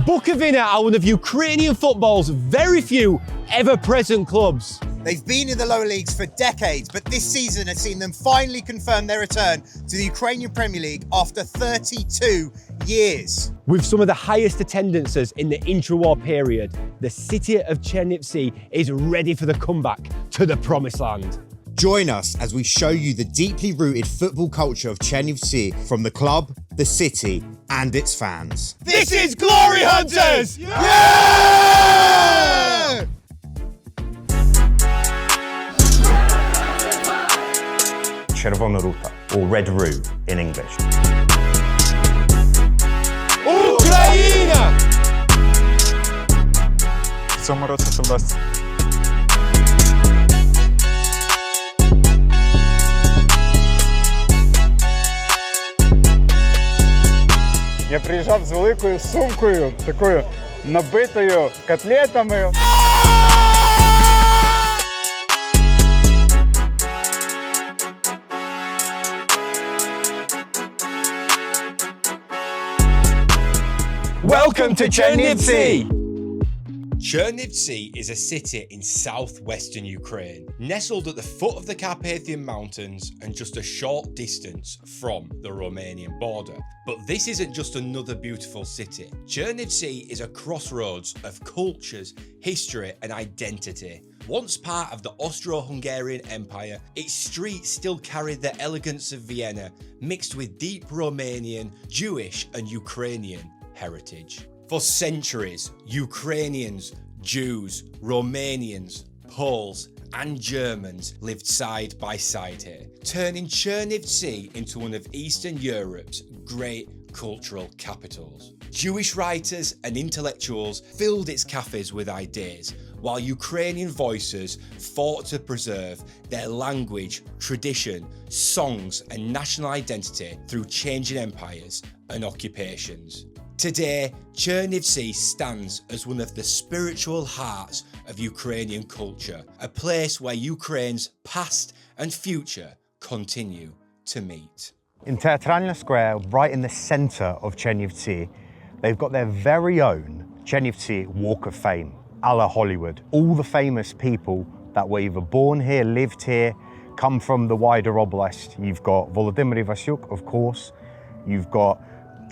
Bukovyna are one of Ukrainian football's very few ever-present clubs. They've been in the lower leagues for decades, but this season has seen them finally confirm their return to the Ukrainian Premier League after 32 years. With some of the highest attendances in the intra-war period, the city of Chernivtsi is ready for the comeback to the promised land. Join us as we show you the deeply rooted football culture of Chernivtsi from the club, the city, and its fans. This is Gloryhuntas! Yeah! Chervona Ruta, or Red Rue in English. Україна! В цьому році це вдасться. Я приїжджав з великою сумкою, такою набитою котлетами. Welcome to Chernivtsi! Chernivtsi is a city in southwestern Ukraine, nestled at the foot of the Carpathian Mountains and just a short distance from the Romanian border. But this isn't just another beautiful city. Chernivtsi is a crossroads of cultures, history and identity. Once part of the Austro-Hungarian Empire, its streets still carry the elegance of Vienna, mixed with deep Romanian, Jewish and Ukrainian heritage. For centuries, Ukrainians, Jews, Romanians, Poles and Germans lived side by side here, turning Chernivtsi into one of Eastern Europe's great cultural capitals. Jewish writers and intellectuals filled its cafes with ideas, while Ukrainian voices fought to preserve their language, tradition, songs and national identity through changing empires and occupations. Today, Chernivtsi stands as one of the spiritual hearts of Ukrainian culture, a place where Ukraine's past and future continue to meet. In Teatralna Square, right in the centre of Chernivtsi, they've got their very own Chernivtsi Walk of Fame, a la Hollywood. All the famous people that were either born here, lived here, come from the wider oblast. You've got Volodymyr Ivasyuk, of course. You've got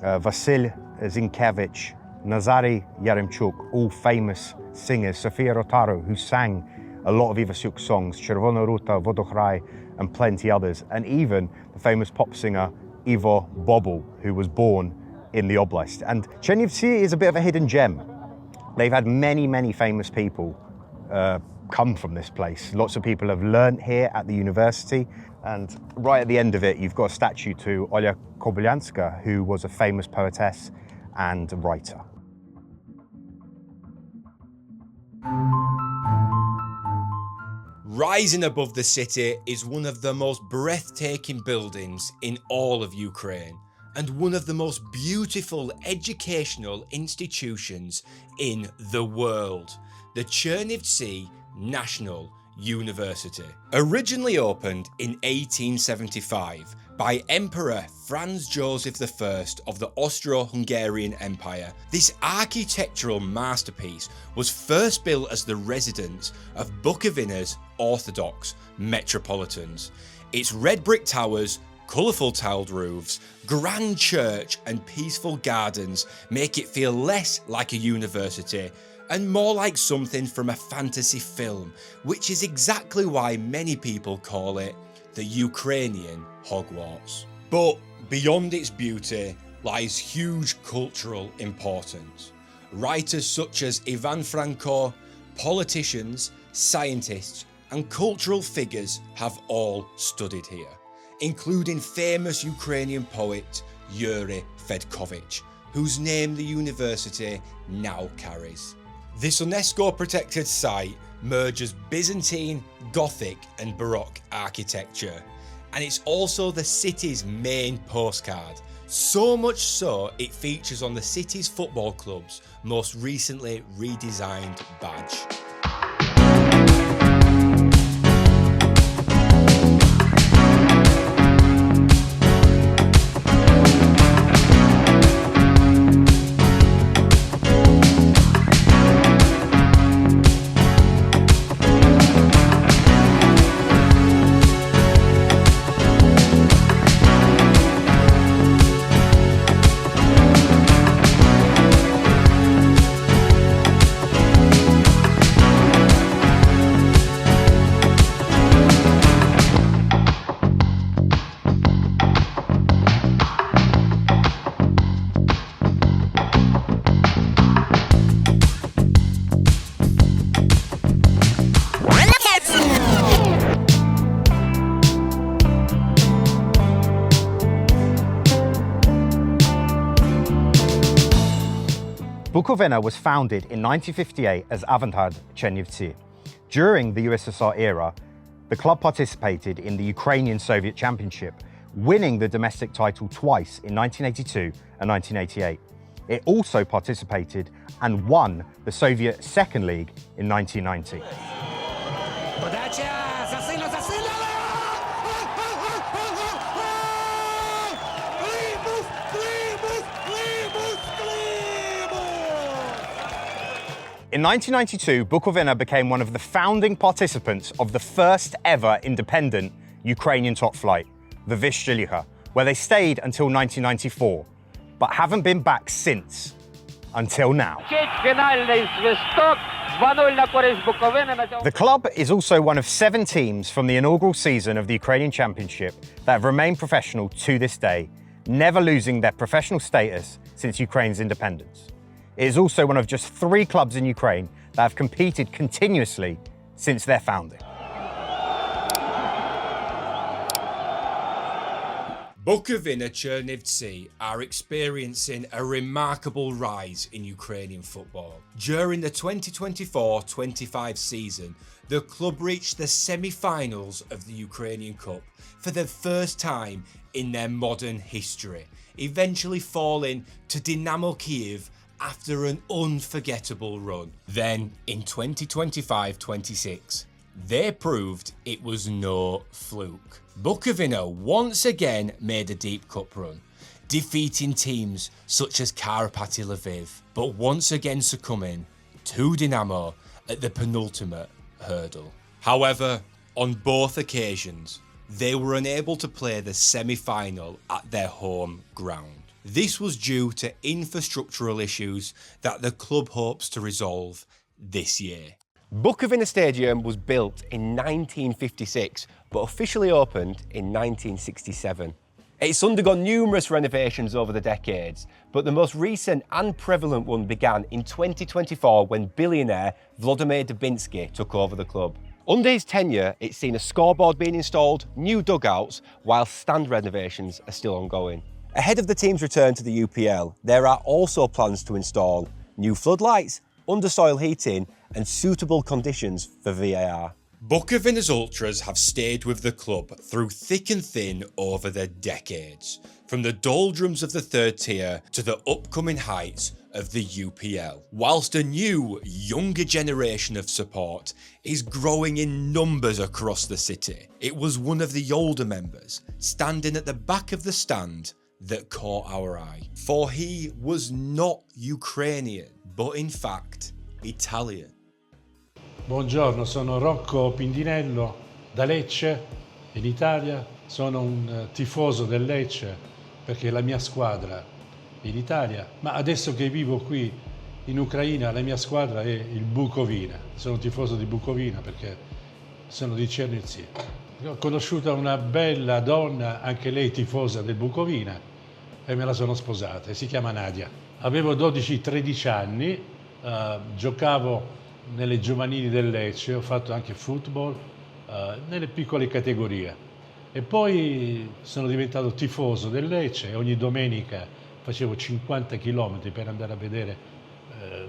Vasyl Zinkevich, Nazary Yaremchuk, all famous singers. Sofia Rotaro, who sang a lot of Ivasyuk's songs, Chervona Ruta, Vodokhrай, and plenty others. And even the famous pop singer Ivo Bobble, who was born in the oblast. And Chernivtsi is a bit of a hidden gem. They've had many, many famous people come from this place. Lots of people have learnt here at the university. And right at the end of it, you've got a statue to Oleh Helka, who was a famous poetess and writer. Rising above the city is one of the most breathtaking buildings in all of Ukraine and one of the most beautiful educational institutions in the world, the Chernivtsi National University. Originally opened in 1875 by Emperor Franz Joseph I of the Austro-Hungarian Empire, this architectural masterpiece was first built as the residence of Bukovyna's Orthodox metropolitans. Its red brick towers, colourful tiled roofs, grand church and peaceful gardens make it feel less like a university and more like something from a fantasy film, which is exactly why many people call it the Ukrainian Hogwarts. But beyond its beauty lies huge cultural importance. Writers such as Ivan Franko, politicians, scientists and cultural figures have all studied here, including famous Ukrainian poet Yuri Fedkovich, whose name the university now carries. This UNESCO-protected site merges Byzantine, Gothic and Baroque architecture, and it's also the city's main postcard, so much so it features on the city's football club's most recently redesigned badge. Bukovyna was founded in 1958 as Avantgarde Chernivtsi. During the USSR era, the club participated in the Ukrainian Soviet Championship, winning the domestic title twice in 1982 and 1988. It also participated and won the Soviet Second League in 1990. In 1992, Bukovyna became one of the founding participants of the first ever independent Ukrainian top flight, the Vyshchylycha, where they stayed until 1994, but haven't been back since, until now. The club is also one of 7 teams from the inaugural season of the Ukrainian Championship that have remained professional to this day, never losing their professional status since Ukraine's independence. It is also one of just 3 clubs in Ukraine that have competed continuously since their founding. Bukovyna Chernivtsi are experiencing a remarkable rise in Ukrainian football. During the 2024-25 season, the club reached the semi-finals of the Ukrainian Cup for the first time in their modern history, eventually falling to Dynamo Kyiv after an unforgettable run. Then, in 2025-26, they proved it was no fluke. Bukovyna once again made a deep cup run, defeating teams such as Carpathian Mountains, but once again succumbing to Dynamo at the penultimate hurdle. However, on both occasions, they were unable to play the semi-final at their home ground. This was due to infrastructural issues that the club hopes to resolve this year. Bukovyna Stadium was built in 1956, but officially opened in 1967. It's undergone numerous renovations over the decades, but the most recent and prevalent one began in 2024 when billionaire Volodymyr Ivasyuk took over the club. Under his tenure, it's seen a scoreboard being installed, new dugouts, while stand renovations are still ongoing. Ahead of the team's return to the UPL, there are also plans to install new floodlights, undersoil heating, and suitable conditions for VAR. Bukovyna's ultras have stayed with the club through thick and thin over the decades, from the doldrums of the 3rd tier to the upcoming heights of the UPL, whilst a new, younger generation of support is growing in numbers across the city. It was one of the older members, standing at the back of the stand, that caught our eye. For he was not Ukrainian, but in fact, Italian. Buongiorno, sono Rocco Pindinello da Lecce, in Italia. Sono un tifoso del Lecce perché è la mia squadra in Italia, ma adesso che vivo qui in Ucraina la mia squadra è il Bukovyna. Sono tifoso di Bukovyna perché sono di Chernivtsi. Ho conosciuto una bella donna, anche lei tifosa del Bukovyna, e me la sono sposata, e si chiama Nadia. Avevo 12-13 anni, giocavo nelle giovanili del Lecce, ho fatto anche football nelle piccole categorie. E poi sono diventato tifoso del Lecce e ogni domenica facevo 50 km per andare a vedere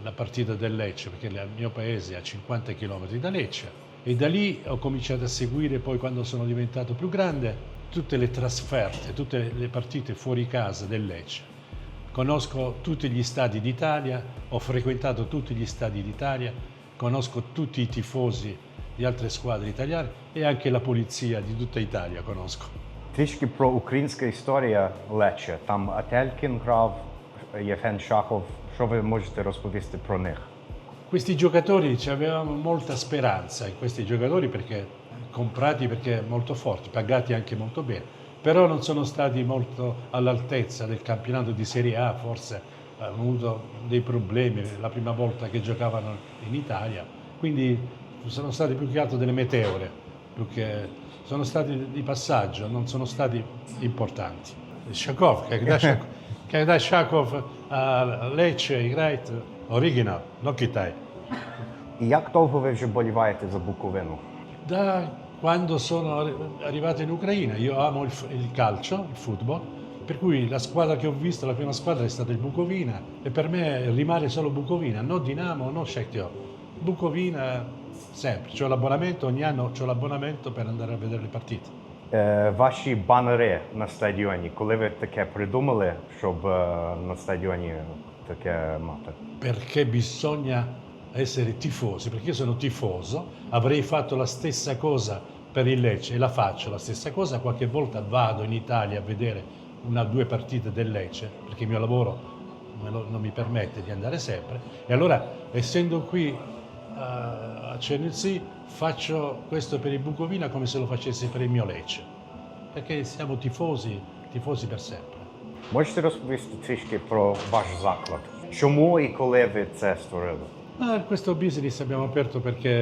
la partita del Lecce, perché il mio paese è a 50 km da Lecce. E da lì ho cominciato a seguire, poi quando sono diventato più grande, tutte le trasferte, tutte le partite fuori casa del Lecce. Conosco tutti gli stadi d'Italia, ho frequentato tutti gli stadi d'Italia, conosco tutti i tifosi di altre squadre italiane e anche la polizia di tutta Italia conosco. Трішки про українська історія Леччя. Там Ателькін грав, Євген Шахов. Що ви можете розповісти про них? Questi giocatori, avevamo molta speranza in questi giocatori perché comprati perché molto forti, pagati anche molto bene, però non sono stati molto all'altezza del campionato di Serie A, forse hanno avuto dei problemi la prima volta che giocavano in Italia, quindi sono stati più che altro delle meteore, più che sono stati di passaggio, non sono stati importanti. Shakov, когда Shakov a Lecce играет оригинал, но Китай. І як довго ви вже боліваєте за Буковину? Da quando sono arrivato in Ucraina, io amo il calcio, il football, Per cui la squadra che ho visto, la prima squadra è stata il Bukovyna e per me rimane solo Bukovyna, no Dinamo, no Shakhtar. Bukovyna sempre, c'ho l'abbonamento, ogni anno c'ho l'abbonamento per andare a vedere le partite. Ваші банери на стадіоні, коли ви таке придумали, щоб на стадіоні таке мати? Perché bisogna essere tifosi, perché io sono tifoso, avrei fatto la stessa cosa per il Lecce e la faccio la stessa cosa, qualche volta vado in Italia a vedere una o due partite del Lecce, perché il mio lavoro non mi permette di andare sempre, e allora essendo qui a Chernivtsi faccio questo per il Bukovyna come se lo facessi per il mio Lecce, perché siamo tifosi per sempre. Можете розповісти трішки про ваш заклад? Чому і коли ви це створили? Questo business abbiamo aperto perché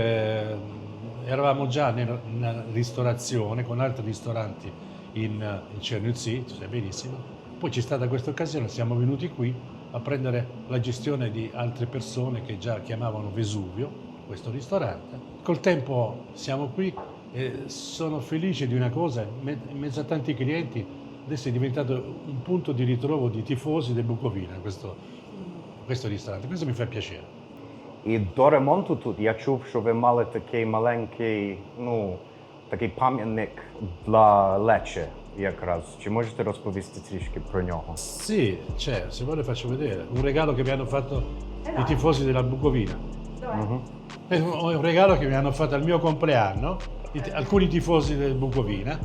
eravamo già nella ristorazione con altri ristoranti in Chernivtsi, tu sai benissimo. Poi c'è stata questa occasione, siamo venuti qui a prendere la gestione di altre persone che già chiamavano Vesuvio, questo ristorante. Col tempo siamo qui e sono felice di una cosa, in mezzo a tanti clienti adesso è diventato un punto di ritrovo di tifosi del Bukovyna, questo ristorante, questo mi fa piacere. І до ремонту тут я чув, що ви мали такий маленький, такий пам'ятник для Лече якраз. Чи можете розповісти трішки про нього? Sì, c'è, se vuole faccio vedere. Un regalo che mi hanno fatto i tifosi della Bukovyna. È un regalo che mi hanno fatto al mio compleanno alcuni tifosi del Bukovyna.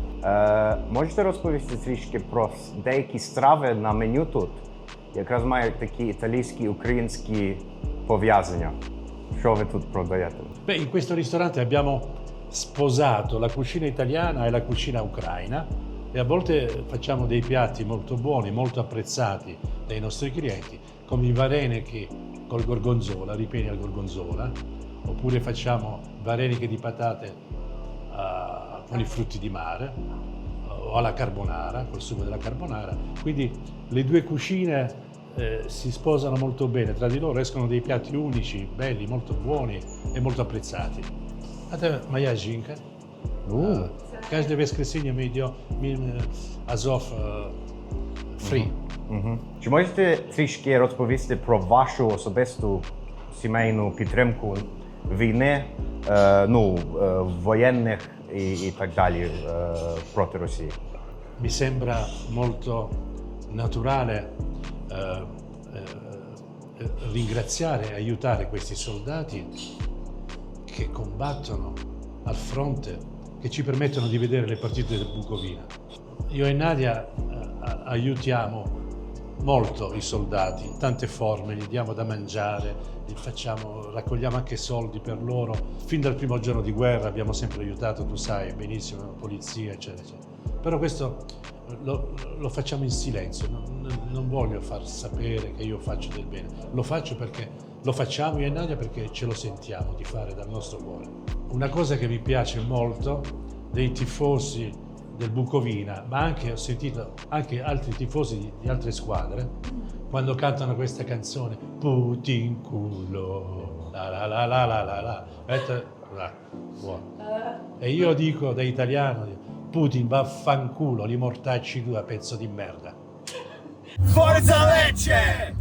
Можете розповісти трішки про деякі страви на меню тут? Якраз мають такі італійські, українські пов'язання. Що ви тут продаєте? Beh, in questo ristorante abbiamo sposato la cucina italiana e la cucina ucraina e a volte facciamo dei piatti molto buoni, molto apprezzati dai nostri clienti, come i vareniki col gorgonzola, ripieni al gorgonzola, oppure facciamo vareniche di patate con i frutti di mare o alla carbonara, col sugo della carbonara. Quindi le due cucine si sposano molto bene, tra di loro escono dei piatti unici, belli, molto buoni e molto apprezzati. Это моя жінка. Каждое воскресенье мы идем Азов free. Чи можете трішки розповісти про вашу особисту сімейну підтримку війни, воєнних і так далі проти Росії? Mi sembra molto naturale ringraziare e aiutare questi soldati che combattono al fronte, che ci permettono di vedere le partite del Bukovyna. Io e Nadia aiutiamo molto i soldati, in tante forme, gli diamo da mangiare, raccogliamo anche soldi per loro. Fin dal primo giorno di guerra abbiamo sempre aiutato, tu sai benissimo, la polizia, eccetera, eccetera. Però questo lo facciamo in silenzio, non voglio far sapere che io faccio del bene, lo faccio perché lo facciamo io e Nadia perché ce lo sentiamo di fare dal nostro cuore. Una cosa che mi piace molto dei tifosi del Bukovyna, ma anche ho sentito anche altri tifosi di altre squadre, quando cantano questa canzone Putin culo, la la la la la la la, buono. E io dico da italiano, Putin vaffanculo, li mortacci tu a pezzo di merda. Forza Lecce!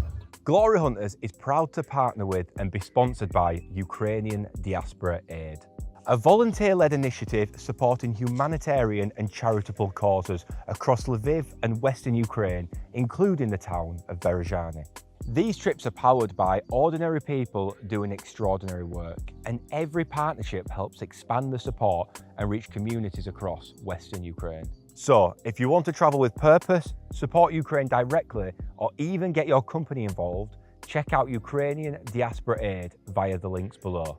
Gloryhuntas is proud to partner with and be sponsored by Ukrainian Diaspora Aid, a volunteer-led initiative supporting humanitarian and charitable causes across Lviv and western Ukraine, including the town of Berezhany. These trips are powered by ordinary people doing extraordinary work, and every partnership helps expand the support and reach communities across Western Ukraine. So, if you want to travel with purpose, support Ukraine directly, or even get your company involved, check out Ukrainian Diaspora Aid via the links below.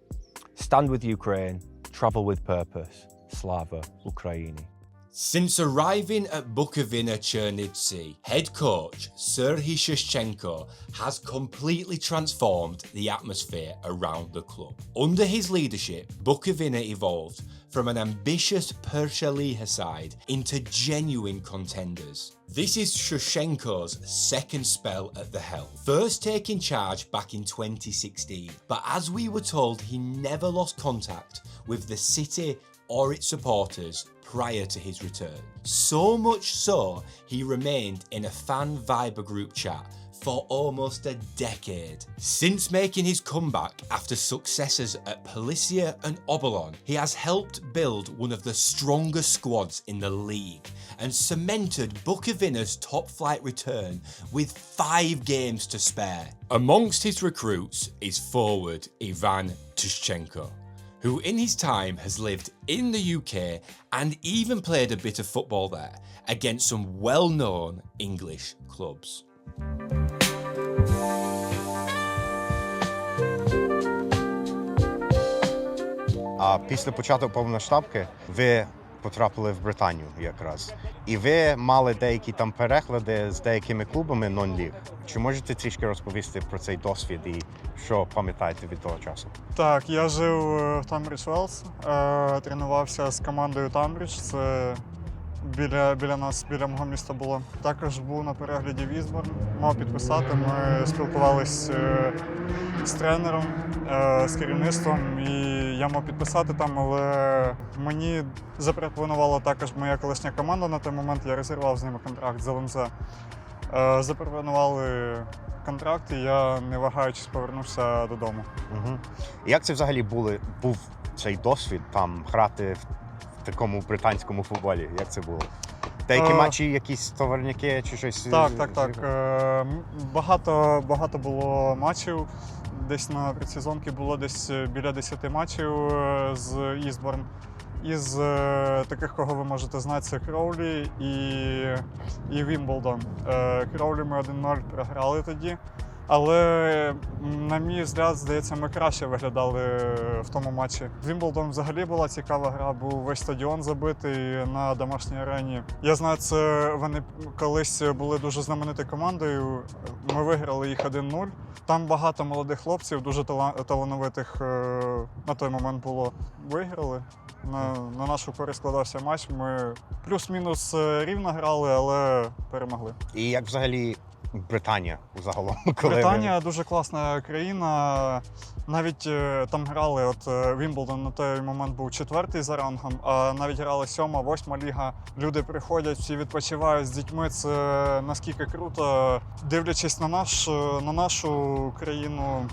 Stand with Ukraine, travel with purpose. Slava Ukraini. Since arriving at Bukovyna Chernivtsi, head coach Serhiy Shyshchenko has completely transformed the atmosphere around the club. Under his leadership, Bukovyna evolved from an ambitious Pershaliha side into genuine contenders. This is Shyshchenko's second spell at the helm, first taking charge back in 2016, but as we were told, he never lost contact with the city or its supporters prior to his return. So much so, he remained in a fan Viber group chat for almost a decade. Since making his comeback after successes at Polisia and Obolon, he has helped build one of the strongest squads in the league and cemented Bukovyna's top-flight return with 5 games to spare. Amongst his recruits is forward Ivan Tyshchenko, who in his time has lived in the UK and even played a bit of football there against some well-known English clubs. А після початку повноштабки ви потрапили в Британію якраз. І ви мали деякі там переклади з деякими клубами нон-ліг. Чи можете трішки розповісти про цей досвід і що пам'ятаєте від того часу? Так, я жив в Тамбридж Велс, тренувався з командою Тамбридж, це біля нас, біля мого міста було. Також був на перегляді Візборн, мав підписати, ми спілкувалися з тренером, з керівництвом, і я мав підписати там, але мені запропонувала також моя колишня команда на той момент, я розірвав з ними контракт з ЛНЗ. Запропонували контракт, і я, не вагаючись, повернувся додому. Угу. Як це взагалі був цей досвід, там, грати в такому британському футболі? Як це було? Деякі матчі, якісь товарняки чи щось? Так. Багато було матчів. Десь на предсезонці було десь біля 10 матчів з Істборн. Із таких, кого ви можете знати, це Crawley і Wimbledon. Crawley ми 1-0 програли тоді. Але, на мій взгляд, здається, ми краще виглядали в тому матчі. Wimbledon взагалі була цікава гра, був весь стадіон забитий на домашній арені. Я знаю, це вони колись були дуже знаменитою командою, ми виграли їх 1-0. Там багато молодих хлопців, дуже талановитих на той момент було. Виграли. На нашу користь складався матч, ми плюс-мінус рівно грали, але перемогли. І як взагалі Британія загалом? Британія дуже класна країна. Навіть там грали, от Wimbledon на той момент був 4-й за рангом, а навіть грали 7-ма, 8-ма ліга. Люди приходять, всі відпочивають з дітьми, це наскільки круто. Дивлячись на нашу країну,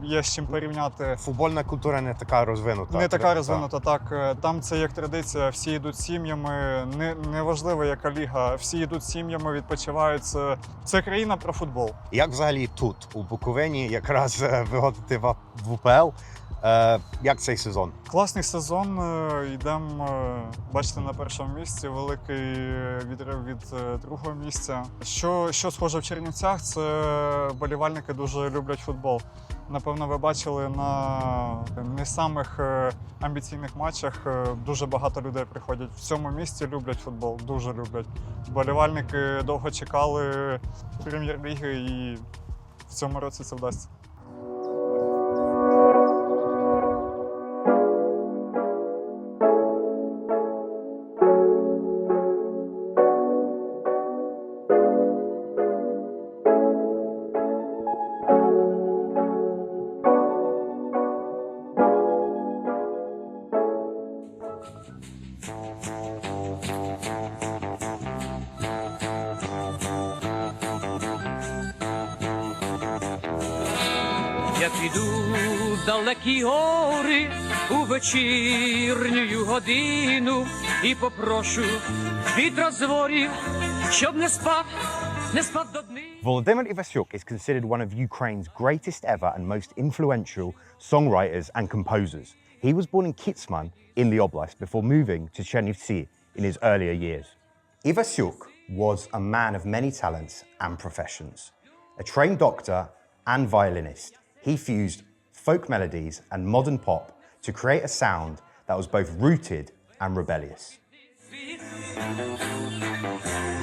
є з чим порівняти. Футбольна культура не така розвинута. Не така розвинута, так. Там це як традиція, всі йдуть з сім'ями, неважливо яка ліга, всі йдуть з сім'ями, відпочивають. Це країна про футбол. Як взагалі тут, у Буковині, якраз виходити в УПЛ, як цей сезон? Класний сезон, йдемо, бачите, на першому місці, великий відрив від другого місця. Що схоже в Чернівцях, це вболівальники дуже люблять футбол. Напевно, ви бачили на не самих амбіційних матчах, дуже багато людей приходять. В цьому місті люблять футбол, дуже люблять. Вболівальники довго чекали прем'єр-ліги і в цьому році це вдасться. Я піду в далекі гори у вечірню годину і попрошу вітра з ворів, щоб не спав до дни. Volodymyr Ivasyuk is considered one of Ukraine's greatest ever and most influential songwriters and composers. He was born in Kitsman in the oblast before moving to Chernivtsi in his earlier years. Ivasyuk was a man of many talents and professions. A trained doctor and violinist, he fused folk melodies and modern pop to create a sound that was both rooted and rebellious.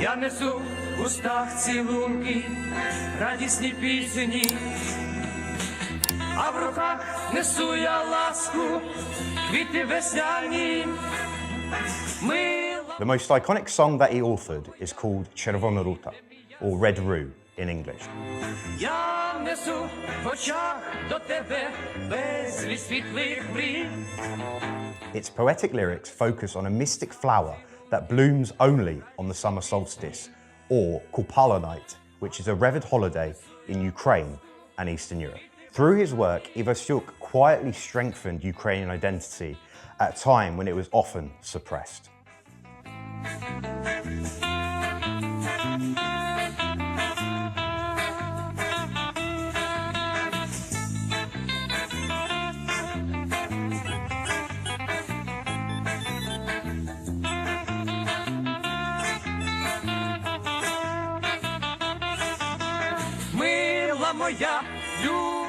Я несу в устах цілунки, радісні пісні, а в руках несу я ласку, квіти весняні. The most iconic song that he authored is called Chervona Ruta, or Red Rue, in English. Я несу в очах до тебе безліч світлих мрій. Its poetic lyrics focus on a mystic flower that blooms only on the summer solstice, or Kupala night, which is a revered holiday in Ukraine and Eastern Europe. Through his work, Ivasyuk quietly strengthened Ukrainian identity at a time when it was often suppressed. Мила моя,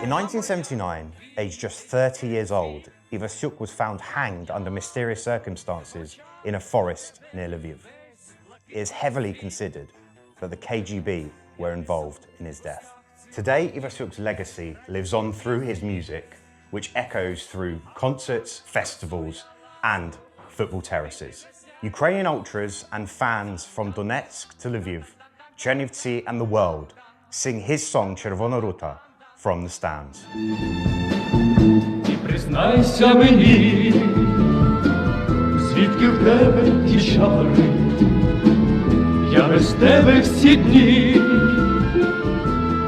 In 1979, aged just 30 years old, Ivasyuk was found hanged under mysterious circumstances in a forest near Lviv. It is heavily considered that the KGB were involved in his death. Today, Ivasyuk's legacy lives on through his music, which echoes through concerts, festivals, and football terraces. Ukrainian ultras and fans from Donetsk to Lviv, Chernivtsi and the world sing his song Chervona Ruta from the stands. ти признайся мені, звідки в тебе ті чари, я без тебе всі дні,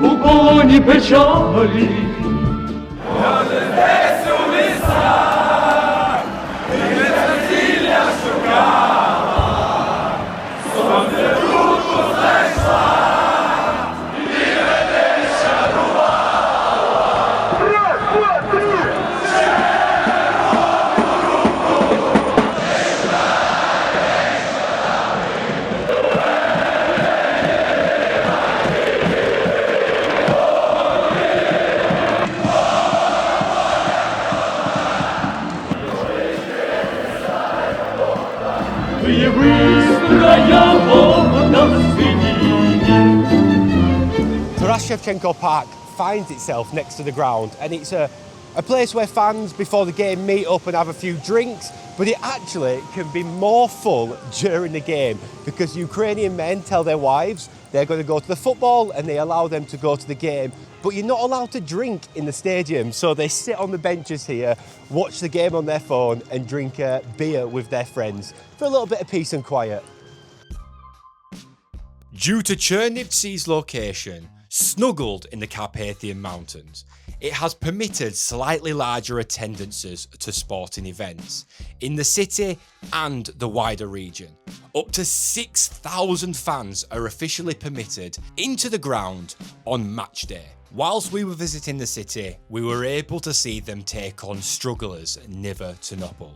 у полоні печалі. Я десь у лісах, і не засілля шукала, сонце руку знайшла. Taras Shevchenko Park finds itself next to the ground, and it's a place where fans before the game meet up and have a few drinks, but it actually can be more full during the game because Ukrainian men tell their wives they're going to go to the football and they allow them to go to the game, but you're not allowed to drink in the stadium, so they sit on the benches here, watch the game on their phone and drink a beer with their friends for a little bit of peace and quiet. Due to Chernivtsi's location, snuggled in the Carpathian Mountains, it has permitted slightly larger attendances to sporting events in the city and the wider region. Up to 6,000 fans are officially permitted into the ground on Matchday. Whilst we were visiting the city, we were able to see them take on strugglers Niva Ternopil.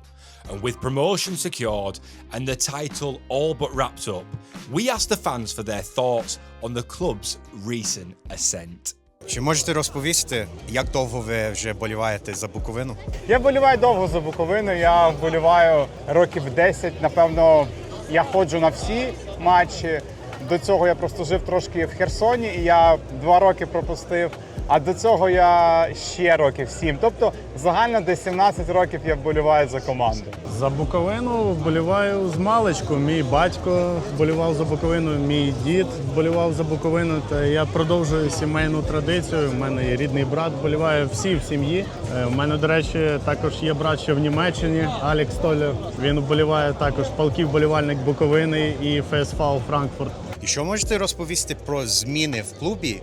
And with promotion secured and the title all but wrapped up, we asked the fans for their thoughts on the club's recent ascent. Чи можете розповісти, як довго ви вже боліваєте за Буковину? Я вболіваю довго за Буковину, я вболіваю років 10, напевно, я ходжу на всі матчі. До цього я просто жив трошки в Херсоні і я 2 роки пропустив, а до цього я ще років 7. Тобто загально десь 17 років я вболіваю за команду. За Буковину вболіваю з маличку. Мій батько вболівав за Буковину, мій дід вболівав за Буковину. Та я продовжую сімейну традицію. У мене є рідний брат, вболіває всі в сім'ї. У мене, до речі, також є брат ще в Німеччині, Алекс Толер. Він вболіває також палкий вболівальник Буковини і ФСФ Франкфурт. І що можете розповісти про зміни в клубі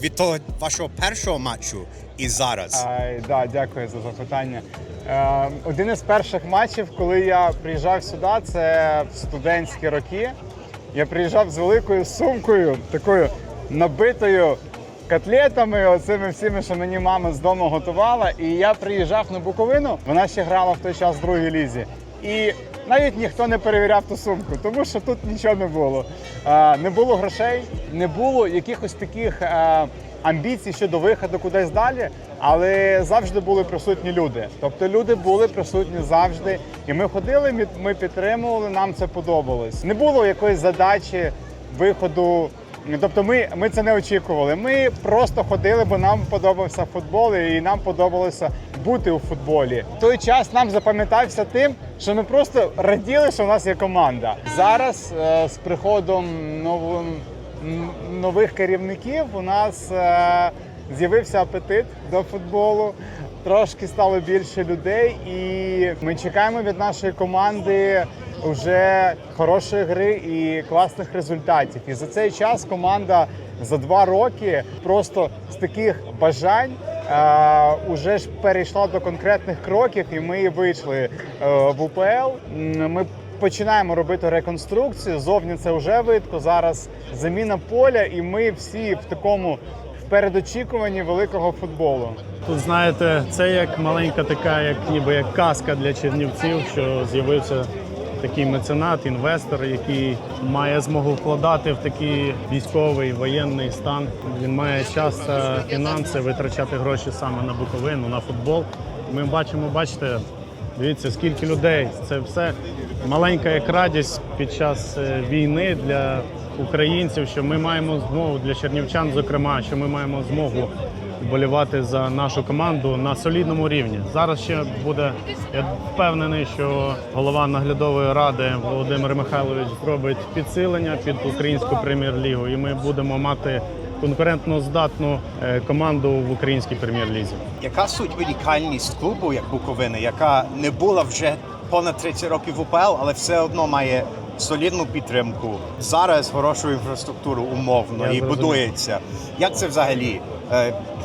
від того вашого першого матчу і зараз? Дякую за запитання. Один із перших матчів, коли я приїжджав сюди, це в студентські роки. Я приїжджав з великою сумкою, такою набитою котлетами, оцими всіми, що мені мама з дому готувала. І я приїжджав на Буковину, вона ще грала в той час в другій лізі. І навіть ніхто не перевіряв ту сумку, тому що тут нічого не було. Не було грошей, не було якихось таких амбіцій щодо виходу кудись далі, але завжди були присутні люди. Тобто люди були присутні завжди. І ми ходили, ми підтримували, нам це подобалось. Не було якоїсь задачі виходу. Тобто ми це не очікували. Ми просто ходили, бо нам подобався футбол і нам подобалося бути у футболі. Той час нам запам'ятався тим, що ми просто раділи, що у нас є команда. Зараз з приходом нових керівників у нас з'явився апетит до футболу, трошки стало більше людей, і ми чекаємо від нашої команди вже хорошої гри і класних результатів. І за цей час команда за 2 роки просто з таких бажань уже ж перейшла до конкретних кроків, і ми вийшли в УПЛ. Ми починаємо робити реконструкцію, зовні це вже видко, зараз заміна поля, і ми всі в такому передочікуванні великого футболу. Тут, знаєте, це як маленька така, ніби як казка для чернівців, що з'явився такий меценат, інвестор, який має змогу вкладати в такий військовий, воєнний стан. Він має час та фінанси витрачати гроші саме на Буковину, на футбол. Ми бачимо, бачите, дивіться, скільки людей. Це все маленька як радість під час війни для українців, що ми маємо змогу, для чернівчан зокрема, що ми маємо змогу вболівати за нашу команду на солідному рівні. Зараз ще буде, я впевнений, що голова наглядової ради Володимир Михайлович зробить підсилення під українську прем'єр-лігу, і ми будемо мати конкурентно здатну команду в українській прем'єр-лізі. Яка суть унікальність клубу, як Буковини, яка не була вже понад 30 років в УПЛ, але все одно має солідну підтримку, зараз хорошу інфраструктуру умовно і будується. Як це взагалі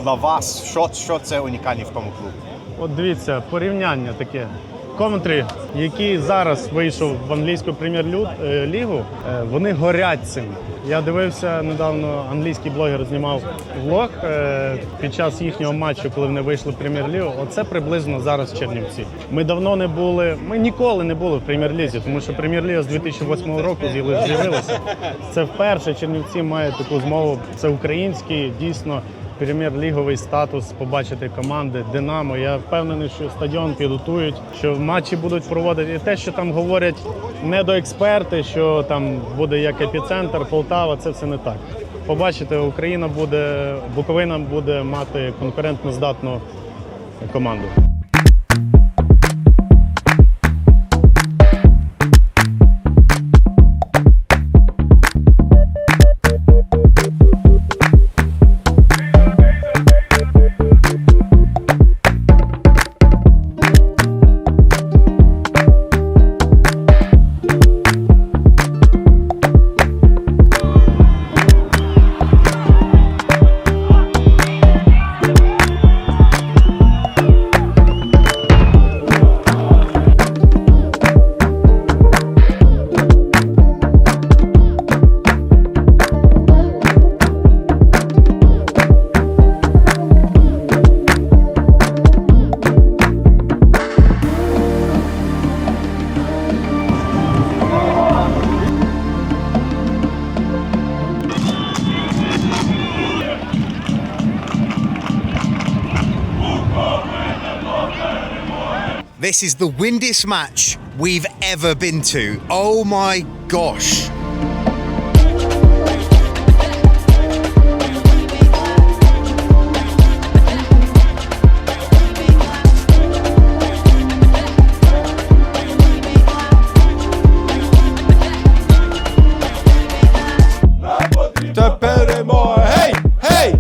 для вас? Що це унікальне в тому клубі? От дивіться, порівняння таке. Коментарі, який зараз вийшов в англійську прем'єр-лігу, вони горять цим. Я дивився недавно, англійський блогер знімав влог під час їхнього матчу, коли вони вийшли в прем'єр-лігу. Оце приблизно зараз в Чернівці. Ми давно не були, ми ніколи не були в прем'єр-лізі, тому що прем'єр-ліга з 2008 року з'явилася. Це вперше Чернівці має таку змогу, це український, дійсно, прем'єр-ліговий статус, побачити команди, Динамо. Я впевнений, що стадіон підготують, що матчі будуть проводити. І те, що там говорять недоексперти, що там буде як епіцентр, Полтава, це все не так. Побачите, Україна буде, Буковина буде мати конкурентно здатну команду. This is the windiest match we've ever been to. Oh my gosh. Hey! Hey!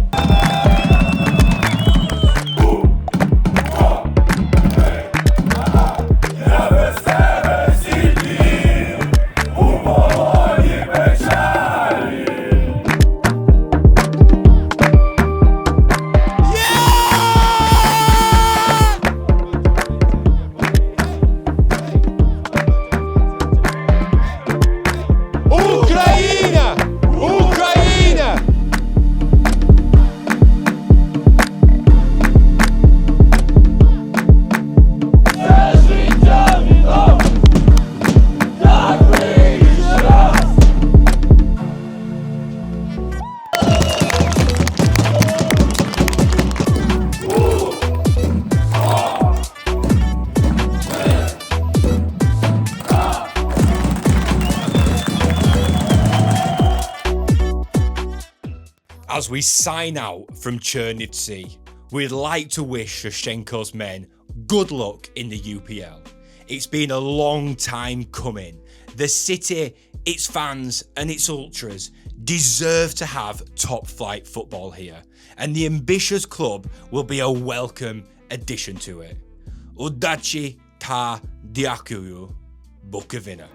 As we sign out from Chernivtsi, we'd like to wish Shyshchenko's men good luck in the UPL. It's been a long time coming. The city, its fans and its ultras deserve to have top flight football here, and the ambitious club will be a welcome addition to it. Udachi ta diakuyu, Bukovyna.